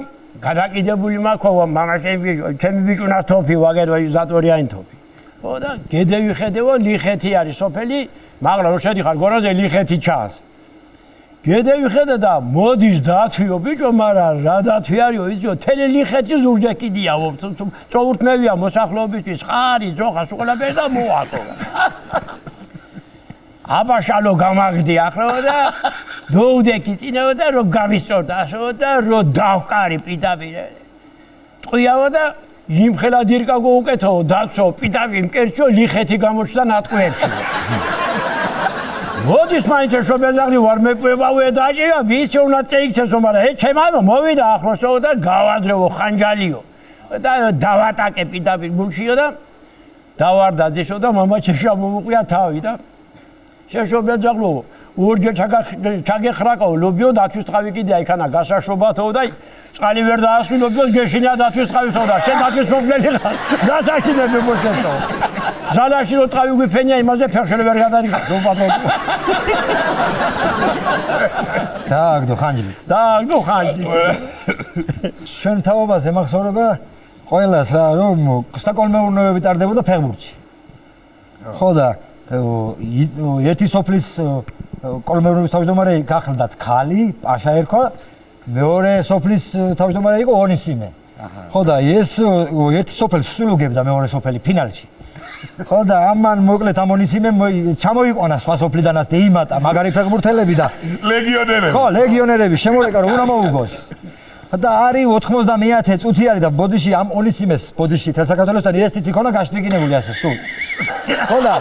გადაკიდებული მაქვაო მამაჩემი ჩემი ბიჭუნას თოფი ვაგერ ზატორიანი თოფი ხო და გედევი ხედევო ლიხეთი არის სოფელი მაგრამ რო შედიხარ გორაზე ლიხეთი ჩანს. გედევი ხედა და მოდის დათვიო ბიჭო, მაგრამ რა დათვი არისო, იციო, თელი ლიხეთი ზურჯეკიდიაო, წოურთმევია მოსახლეობისთვის, ხარი, ძოხა, სულაბერს და მოაკო. აბაშალო გამაგდი ახლა და დოუდეკი წინაო და რო გამისწორდა ასო და რო დავყარი პირდაპირ. ტყვიაო და იმხელა დირკაგო უკეთო, დაცო, პირდაპირ მკერჩო ლიხეთი გამოჩნდა ნატყვიებში. მოდის მაინც შობეზაღლი ვარ მეკვებავე დაჭირა ვის უნდა წეიქცესო მაგრამ ე ჩემაო მოვიდა ახლოსო და გავადრევო ხანჯალიო და დავატაკე პირდაპირ გულშიო და დავარდაძეშო და მამაჩემშა მომუყვია თავი და შეშობეზაღლო ორჯერ ჩაგეხრაკო ლობიო დაცვის თავი კიდე აიქანა გასაშობათო და წყალი ვერ დაასხილობიო გეშინია დაცვის თავისო და შენ დაცვის მომვლელი ხარ გასაშინები მოსკეთო ზალაში რო ტყავი გვიფენია იმაზე ფერხელი ვერ გადარიხა ზობადო დააგდო ხანჯლი შენ თავობას ემახსოვრება ყველას რა რომ საკოლმეურნეობები ტარდებოდა ფეხბურთში ხო და ერთი სოფლის კოლმეურნეობის თავმჯდომარე გახლდათ ქალი პაშა ერქვა მეორე სოფლის თავმჯდომარე იყო ონისიმე ხო და ეს ერთი სოფელი სულუგებდა მეორე სოფელი ფინალში ხო და ამან მოკლედ ამ ონისიმემ ჩამოიყვანა სხვა სოფლიდანაც დეიმატა მაგარი ფეხბურთელები და ლეგიონერები ხო ლეგიონერები შემორეკა რომ უნდა მოუგოს და არის 90-მე წუთი არის და ბოდიში ამ ონისიმეს ბოდიში თელსაკათოლოსთან ეს თითი ქონა გაშტრიკინებული ასე სულ ხო და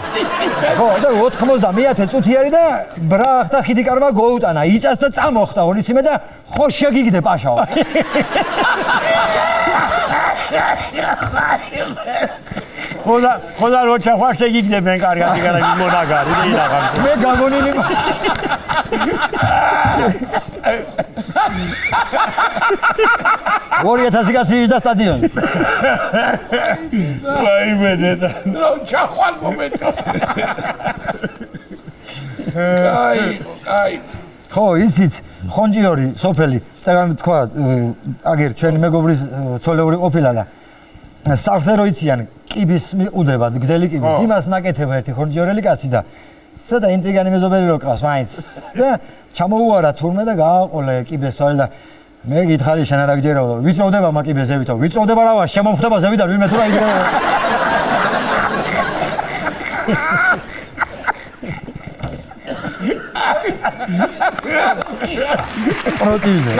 90-მე წუთი არის და ბრახტა ხიდიკარმა გოუტანა იწას და წამოხტა ონისიმე და ხო შეგიგდე პაშაო ხოდა როჩა ხო შეგიგდებენ კარგად იგარაგი მონაგარი და ილაღარ მე გაგონილი 2000 კაცი ის და სტადიონი ვაიმე და რომ ჩახვალ მომეწო აი ხო ისიც ხონჯიორი სოფელი წეგან თქვა აგერ ჩვენი მეგობრის ცოლეული ყოფილა და სახლზე რო იციან კიბის მიყუდება გძელი კიბის იმას ნაკეთება ერთი ხონჯიორელი კაცი და ცოტა ინტრიგანი მეზობელი რო ყავს მაინც და ჩამოუარა თურმე და გააყოლე კიბეს თვალე და მე გითხარი შენ არა გჯერაო ვიწროვდება მაკიბეს ზევითო ვიწროვდება რავა შემომხვდება ზევიდან ვინმე თუ რა იგრევა პროტივზე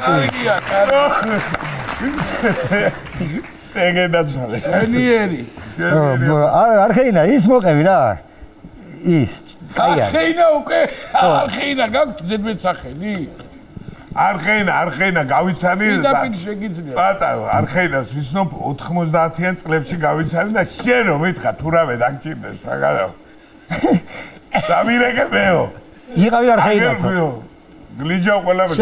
ეგენაცვალე ენიერი არხეინა ის მოყევი რა ის კაია არხეინა უკვე არხეინა გაქვთ ზედმეტ სახელი არხეინა გავიცანი და პირ შეგიძლია ბატონო არხეინას ვიცნობ 90-იან წლებში გავიცანი და შენ რომ მითხა თუ რავე დაგჭირდეს მაგარო დამირეკებეო იყავი არხეინა გლიჯა ყველა მე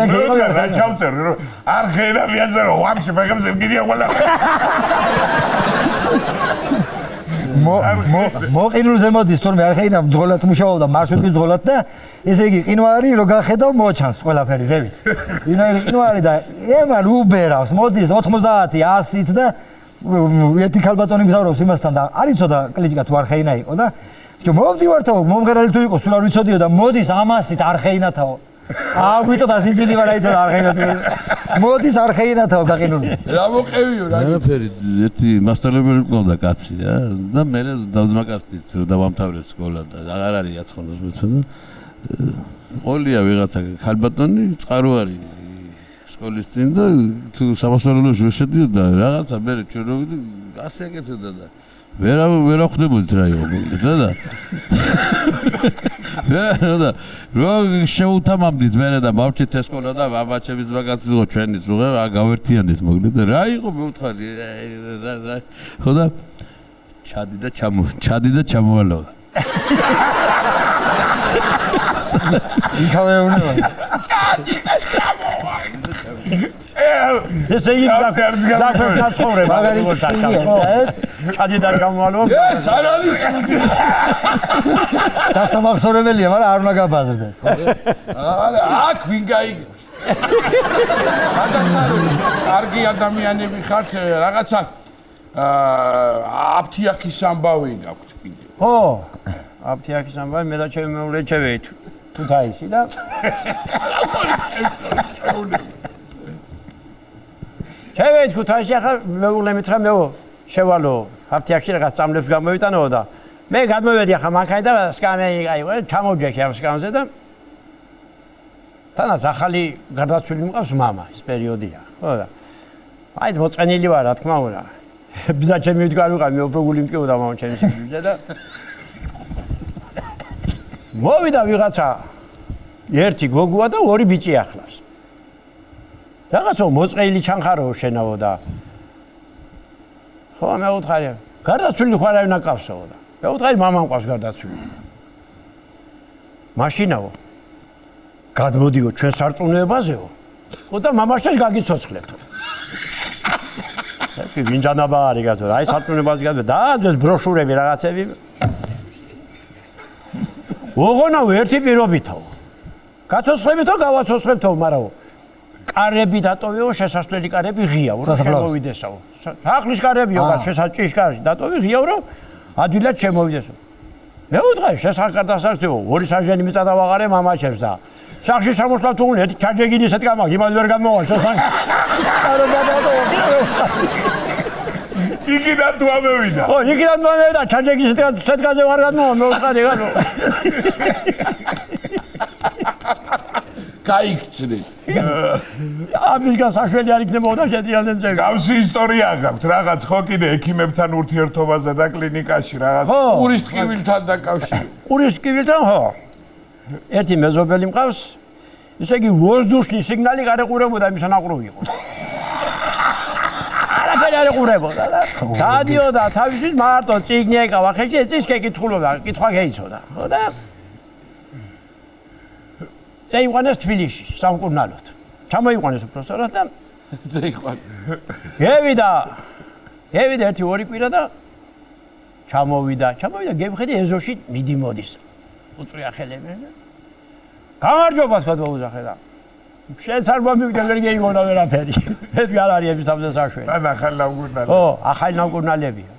რა ჩავწერ რომ არხეინა მიაწერო ვაფშე მაგამზე გიდია ყველა მოყინულზე მოდის თორმე არხეინა მძღოლად მუშაობდა მარშრუტის მძღოლად და ესე იგი ყინვარი რო გახედავ მოჩანს ყველაფერი ზევით ვინაირი ყინვარი და ემან უბერავს მოდის 90-100-ით და ერთი ქალბატონი გზავრობს იმასთან და არის ცოტა კლიჭკა თუ არხეინა იყო და მოვდივართაო მომღერალი თუ იყო სულ არ ვიცოდიო და მოდის 100-ით არხეინათაო აგვიტო დასიცილი ვარ აიცო არხეინოთ. მოდის არხეინათავ გაყინულზე. რა მოყევიო რა. არაფერი ერთი მასწავლებელი მყავდა კაცი რა და მე დავზმაკასტით დავამთავრეთ სკოლა და აღარ არის აცხონოს მეცო და ყოლია ვიღაცა ხალბატონი წყარო არის სკოლის წინ და თუ სამასწავლებლოში ვერ შედიოდა რაღაცა მე ჩვენ რო ასე აკეთებდა და ვერ ხვდებოდით რა იყო მოკლედ და და რო შეუთამამდით მე და მოვჭით ეს სკოლა და ბაბაჩების ბაგაცი იყო ჩვენიც უღე გავერთიანდით მოკლედ და რა იყო მე ვთხარი ხო და ჩადი და ჩამოვალო იქავე უნდა ესე იგი გაცხოვრება ჩადი და ჩამოვალო ეს არ არის დასამახსოვრებელია მაგრამ არ უნდა გაბაზრდეს არა აქ ვინ გაიგებს გადასარევი კარგი ადამიანები ხართ რაღაცა აფთიაქის ამბავი გაქვთ კიდე ხო აფთიაქის ამბავი მე და ჩემი მეუღლე ჩევით თუთაისი და ჩევით თუთაისი ახლა მეუღლე მითხრა მე შევალო აფთიაქში რაღაც წამლებს გამოვიტანო და მე გადმოვედი ახლა მანქანით და სკამე აიღო ჩამოვჯექი ამ სკამზე და თანაც ახალი გარდაცვლილი მყავს მამა ეს პერიოდია ხო და აი მოწყენილი ვარ რა თქმა უნდა ბიზა ჩემი ვიტყვი ვიყავ მე უფრო გული მტკიოდა მამა ჩემი სიძე და მოვიდა ვიღაცა ერთი გოგოა და ორი ბიჭი ახლავს რაღაცა მოწყენილი ჩანხარო შენაო და ხო მე ვუთხარი გარდაცვლილი ხარ არავინ აკავსო და მე ვუთხარი მამა მყავს გარდაცვლილი მაშინაო გადმოდიო ჩვენ სარწმუნოებაზეო და მამაშვილს გაგიცოცხლებთ ეს ვინჯანაბა არის გასო აი სარწმუნოებაზე გადმე და ეს ბროშურები რაღაცები ოღონდ ერთი პირობითაო გაცოცხლებითო გავაცოცხლებთო მარაო კარები დატოვიო შესასვლელი კარები ღიაო რომ შემოვიდესაო სახლის კარებიო შესაჭრის კარი დატოვი ღიაო რომ ადვილად შემოვიდესო მე ვუთხარი შესახკარდასარწეო ორი საჟენი მიწადა ვაღარე მამაჩებს და სახში სამოსლავ თუ უნდა ჩაჯეგილი ისეთ კამაკ იმად ვერ გამოვა შესახ არა დადო იქიდან თუ ამევიდა ო იქიდან მომევიდა ჩაჯეგილი სეთგაზე ვარ გამოვა მე ვუთხარი განო გაიქცნი ამის გასაშველი არ იქნებოდა შეძიალდნენ ძები გავსი ისტორია გაქვთ რაღაც ხო კიდე ექიმებთან ურთიერთობაზე და კლინიკაში რაღაც ურის ტკივილთან დაკავშირებით ურის ტკივილთან ხო ერთი მეზობელი მყავს ისე იგი ვოზდუშნი სიგნალი არ ეყურებოდა იმის ანაყრუ იყო არაფერი არ ეყურებოდა და დადიოდა თავისთვის მარტო წიგნი ეკავა ხეში ეწის კითხულობდა კითხვა შეიცოდა ხო და წაიყვანეს თბილისში სამკურნალოდ ჩამოიყვანეს უпроსორად და წაიყვანე გევიდა ერთი ორი კვირა და ჩამოვიდა გემხედი ეზოში მიდი მოდის უწვია ხელები გამარჯობა თქვა უზახე და შენც არ მომიგდა ვერ გეიგონა ვერაფერი ეს არ არის ეს სამზე საშველი და ახალ ნამკურნალები ხო ახალ ნამკურნალებია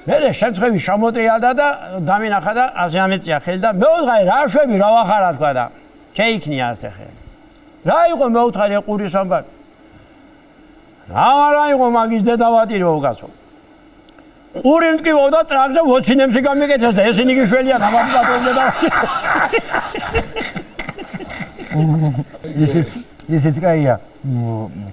მე შემთხვევით შემოტრიალდა და დამინახა და ასე ამეწია ხელი და მე ვუთხარი რა შვები რა ვახარა თქვა და შეიქნია ასე ხელი რა იყო მე ვუთხარი ყურის ამბარი რა იყო მაგის დედავატირო უკაცო ყური მტკივოდა ტრაქზე ვოცინემში გამიკეთეს და ესენი გიშველია ნაბადი დატოვდა ისიც კაია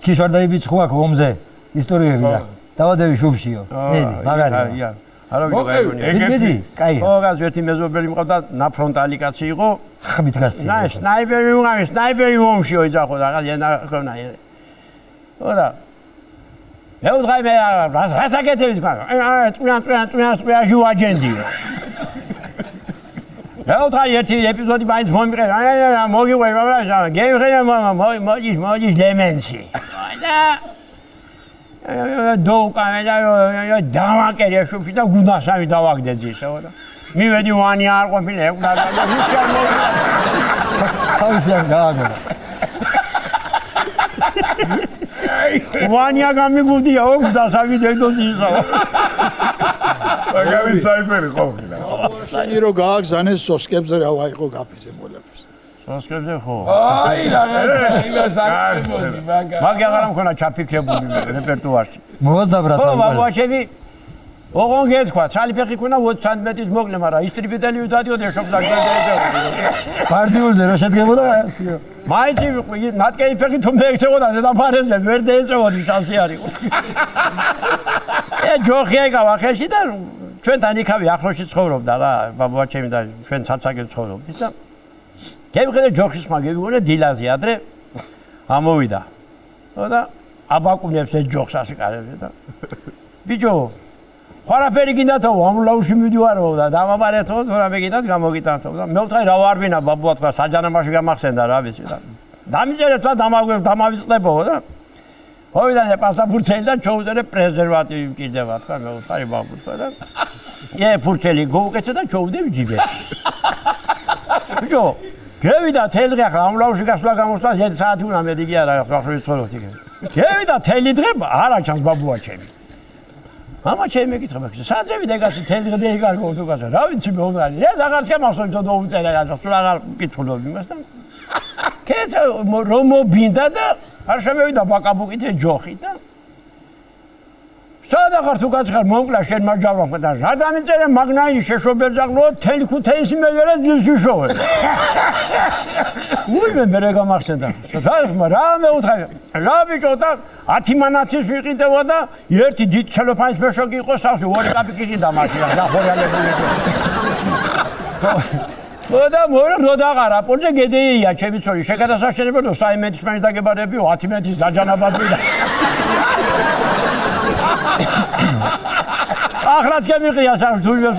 ქიშვარდაიბიც ხო აქ ომზე ისტორიები და დავადები შუბშიო მედი მაგარია არა მედი კაია ხო გას ერთი მეზობელი მყავდა ნაფრონტალი კაცი იყო ხმით გასცი სნაიპერი მომშიო იძახო რაღაც ენა ქონა ოდა მე ვუთხარი მე რას აკეთებთ თქვა წვიან ჟუაჯენდიო მე ვუთხარი ერთი ეპიზოდი მაინც მომიყრე მოგიყვე მაგრამ გეიმხედა მოდის ლემენსი და დოუკამედა დავაკერია შუბში და გუნდასამი დავაგდეძი ისეო და მივედი ვანი არ ყოფილა ეკდა და თავისი არ გააგო ვანია გამიგუდია გუნდასამი დედოძი ისეო მაგარი საიპერი ყოფილა შენი რო გააგზავნეს სოსკებზე რა ვაიყო გაფიზე მოლებს სკოლასკებზე ხო. აი რაღაცა საკუთრებული მაგა. მაგ აღარ მქონა ჩაფიქრებული რეპერტუარში. მოძაბრა ხო, თავი. ბაბუაჩები ოღონ გეთქვა, ცალიფეხი ქონა 20 სანტიმეტრის მოკლე, მაგრამ ისტრიბიტელი უდადიოდა შოკდა გერდეზე. პარტიულზე რა შედგებოდა? მაინც ნატკეი ფეხი თუ მეექცეოდა ზედამფარებზე, ვერ დაეწევოდი შანსი არ იყო. ჯოხი ეკავა ხელში და ჩვენთან იქავი ახლოში ცხოვრობდა რა, ბაბუაჩემი და ჩვენ ცაცაკე ცხოვრობდით და გემხედე ჯოხის მაგებიგონე დილაზე ადრე ამოვიდა. და აბაკუნებს ეს ჯოხს ასიკარებს და ბიჭო ხარაფერი გინდათო ამლაუში მიდივარო და დამაბარეთო რა მეგინდათ გამოგიტანთო და მე ვთქვი რა ვარბინა ბაბუა თქვა საჯანამაში გამახსენდა რა ვიცი და დამიწერეთ და დამავიწყდებო და მოვიდა პასაპორტელი და ჩოუწერე პრეზერვატივი მჭირდება თქვა მე ვთქვი ბაბუა და ფურჩელი გოუკეცე და ჩოუდები ჯიბეში ბიჭო გევიდა თელდღე ახლა ამლაუში გასვლა გამოსვლა 1 საათი უნდა მედი კი არა ახლა ცხოვრობთ იქ გევიდა თელი დღე არა ჩანს ბაბუაჩემი მამა ჩემი მეკითხება საძები დეგასი თელი დღე იგარგო თუ გასა რა ვიცი მე უნდა ეს აღარ შემახსოვს თო დაუწერა გასა სულ აღარ მკითხულობ იმას და კეცა რომ მობინდა და არ შემევიდა ბაკაბუკით ჯოხი და სადაღარ თუ გაცხარ მომკლა შენ მაჯავრამ და რა დამიწერე მაგნაი შეშობერჯაღლო თელი ხუთეისი მევერე ძილშიშოვე უიმე მე გამახსენდა რა მე უთხარი რა ბიჭო და 10 მანათის ვიყიდება და ერთი დიდ ცელოფანის ბეშოგი იყო სავსე 2 კაპიკი ყიდა მაშინ და ხორიალებული და მორა დაღარა პონჯე გედეია ჩემი ცოლი შეგადასაშენებელო საიმენტის მაინც დაგებარებიო 10 მეტრის დაჯანაბადები და ახლაც გემიყია სამშვილოს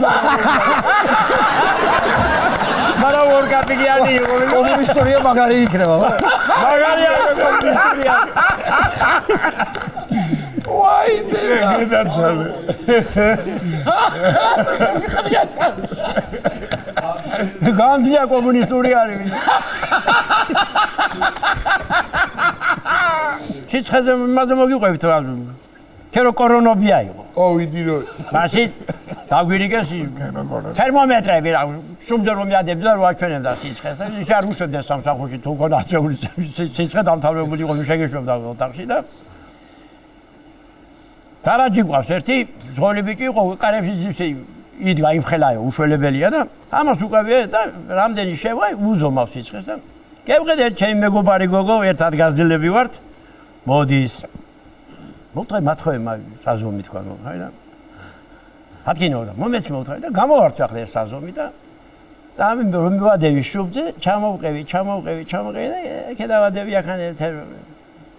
მაგრამ 2 კაპიკი არ იყო კომუნისტურია მაგარი იქნება მაგარია კომუნისტურია ვაი გადაცალე განდია კომუნისტური არის სიცხეზე მასე მოგიყვებით რა ქერო კორონობია იყო კოვიდი რო მაშინ დაგვირიგეს თერმომეტრები რა სუბძე რომ მიადებდა და როაჩვენებდა სიცხეს ის არ უშვებდნენ სამსახურში თუ ქონა აწეული სიცხე დამთავრებული იყო შეგეშვებდა ოთახში და გარაჯი გვყავს ერთი ზღოლი ბიჭი იყო კარებში იდგა იმხელაო უშველებელია და ამას უკავია და რამდენი შევა უზომავს სიცხეს და გებღედე ჩემი მეგობარი გოგო ერთად გაზრდილები ვართ მოდის მოვთხოვე მათხოვე საზომი თქვა ხაი და ათქინო და მომეც მოვთხოვე და გამოვართ ახლა ეს საზომი და წამი რომ მივადები შუბზე ჩამოვყევი და ეკედავადები ახან ერთ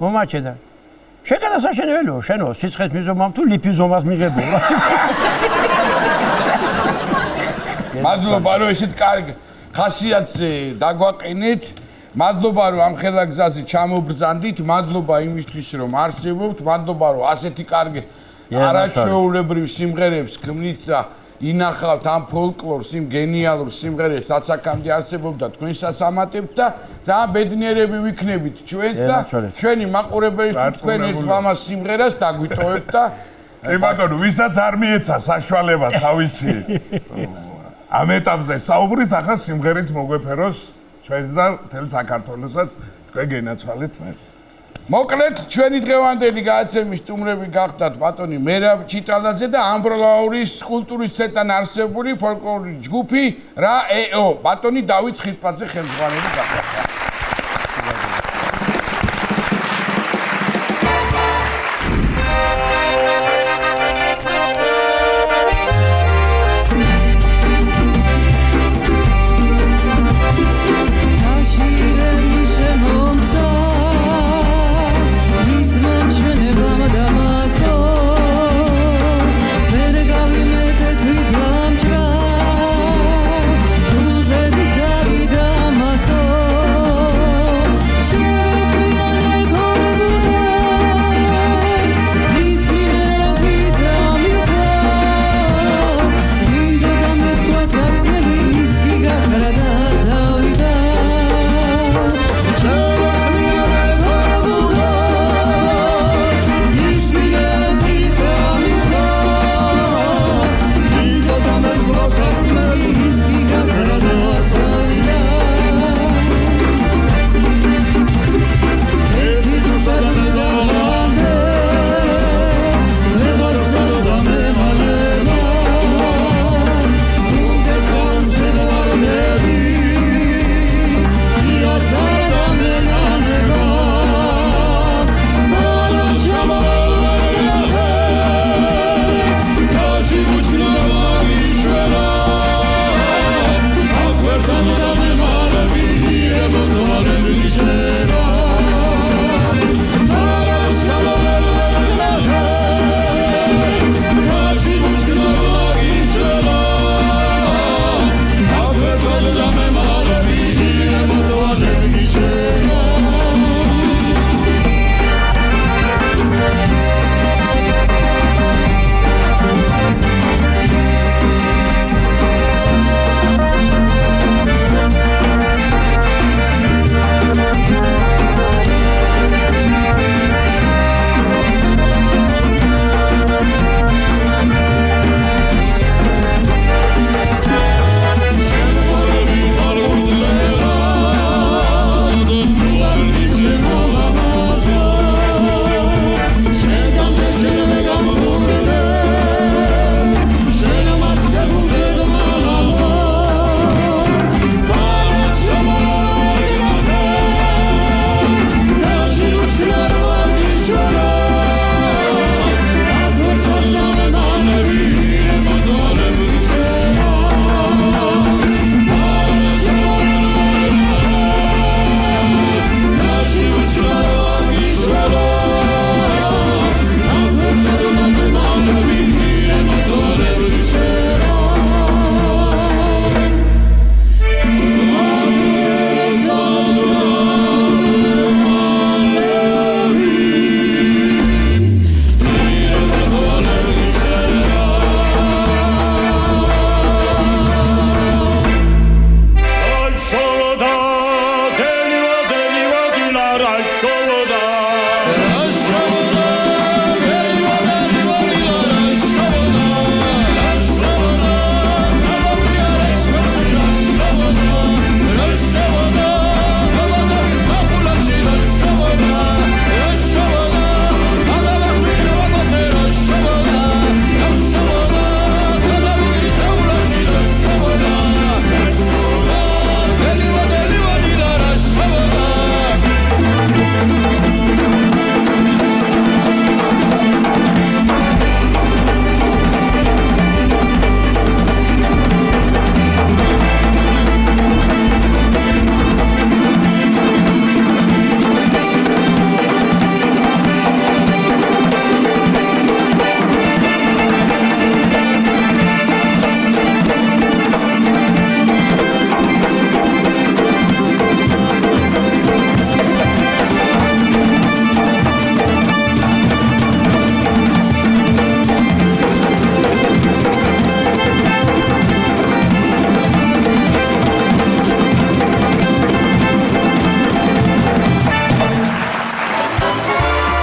მომაჩე და შეგადასაშენებელო შენო სიცხეს მიზომამ თუ ლიფის ზომას მიღებო მადლობა რომ ესეთ კარგი ხასიათზე დაგვაყენეთ მადლობა რომ ამ ხელაგზაზე ჩამობრძანდით მადლობა იმისთვის რომ არსებობთ მადლობა რომ ასეთი კარგი არაჩვეულებრივ სიმღერებს ქმნით და ინახავთ ამ ფოლკლორს იმ გენიალურ სიმღერებს საცაკამდე არსებობდა თქვენსაც ამატებთ და ძალიან ბედნიერები ვიქნებით ჩვენც და ჩვენი მაყურებელისთვის თქვენ ერთ ამას სიმღერას დაგვიტოვებთ და ე ბატონო ვისაც არ მიეცა საშუალება თავისი ამ ეტაპზე საუბრით ახლა სიმღერით მოგვეფეროს ჩვენს და მთელ საქართველოსაც თქვენ გენაცვალეთ მე მოკლედ ჩვენი დღევანდელი გადაცემის სტუმრები გახდათ ბატონი მერაბ ჩიტალაძე და ამბროლაურის კულტურის ცენტრთან არსებული ფოლკლორის ჯგუფი რა ეო ბატონი დავით ხილპაძე ხელმძღვანელი გახდათ